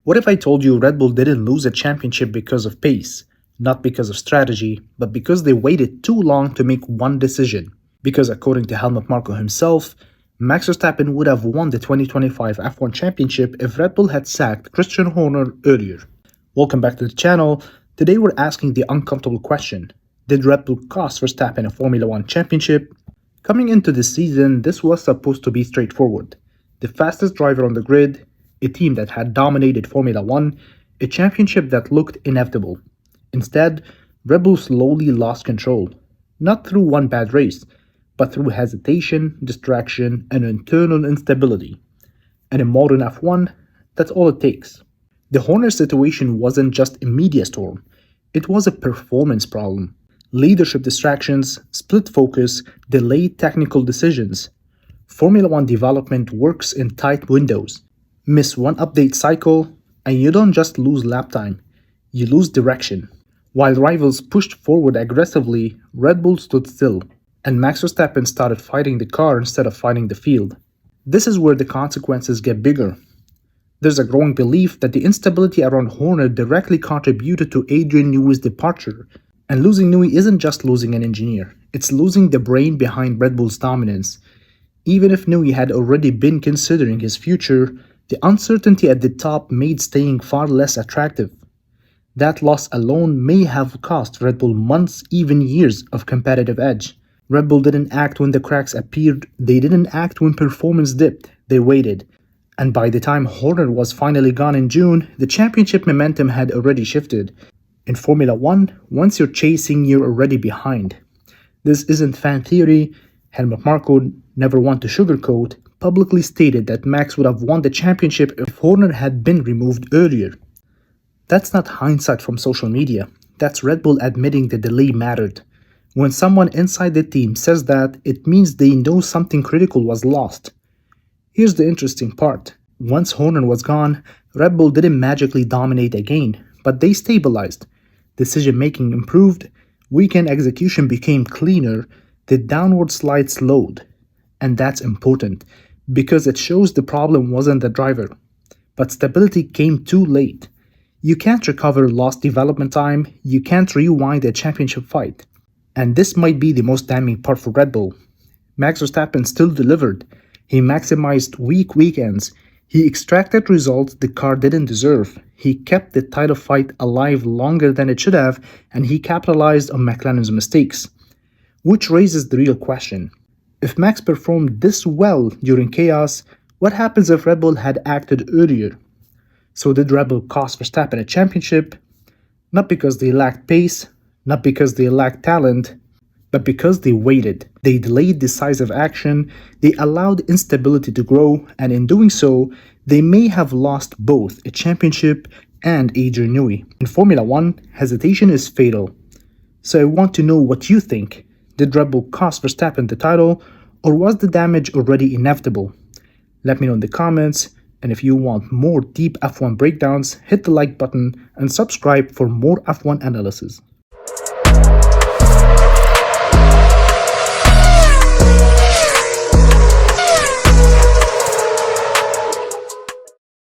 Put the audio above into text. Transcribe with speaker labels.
Speaker 1: What if I told you Red Bull didn't lose a championship because of pace, not because of strategy, but because they waited too long to make one decision? Because according to Helmut Marko himself, Max Verstappen would have won the 2025 F1 championship if Red Bull had sacked Christian Horner earlier. Welcome back to the channel. Today we're asking the uncomfortable question: did Red Bull cost Verstappen a Formula 1 championship? Coming into this season, this was supposed to be straightforward. The fastest driver on the grid, a team that had dominated Formula 1, a championship that looked inevitable. Instead, Red Bull slowly lost control, not through one bad race, but through hesitation, distraction, and internal instability. And in modern F1, that's all it takes. The Horner situation wasn't just a media storm, it was a performance problem. Leadership distractions, split focus, delayed technical decisions. Formula 1 development works in tight windows. Miss one update cycle, and you don't just lose lap time, you lose direction. While rivals pushed forward aggressively, Red Bull stood still, and Max Verstappen started fighting the car instead of fighting the field. This is where the consequences get bigger. There's a growing belief that the instability around Horner directly contributed to Adrian Newey's departure. And losing Newey isn't just losing an engineer, it's losing the brain behind Red Bull's dominance. Even if Newey had already been considering his future, the uncertainty at the top made staying far less attractive. That loss alone may have cost Red Bull months, even years of competitive edge. Red Bull didn't act when the cracks appeared, they didn't act when performance dipped, they waited. And by the time Horner was finally gone in June, the championship momentum had already shifted. In Formula 1, once you're chasing, you're already behind. This isn't fan theory. Helmut Marko, never one to sugarcoat, publicly stated that Max would have won the championship if Horner had been removed earlier. That's not hindsight from social media. That's Red Bull admitting the delay mattered. When someone inside the team says that, it means they know something critical was lost. Here's the interesting part. Once Horner was gone, Red Bull didn't magically dominate again, but they stabilized. Decision-making improved, weekend execution became cleaner, the downward slide slowed. And that's important, because it shows the problem wasn't the driver. But stability came too late. You can't recover lost development time, you can't rewind a championship fight. And this might be the most damning part for Red Bull. Max Verstappen still delivered. He maximized weak weekends. He extracted results the car didn't deserve. He kept the title fight alive longer than it should have, and he capitalized on McLaren's mistakes. Which raises the real question. If Max performed this well during chaos, what happens if Red Bull had acted earlier? So did Red Bull cost Verstappen a championship? Not because they lacked pace, not because they lacked talent, but because they waited. They delayed decisive action, they allowed instability to grow, and in doing so, they may have lost both a championship and Adrian Newey. In Formula 1, hesitation is fatal. So I want to know what you think. Did Red Bull cost Verstappen the title, or was the damage already inevitable? Let me know in the comments, and if you want more deep F1 breakdowns, hit the like button and subscribe for more F1 analysis.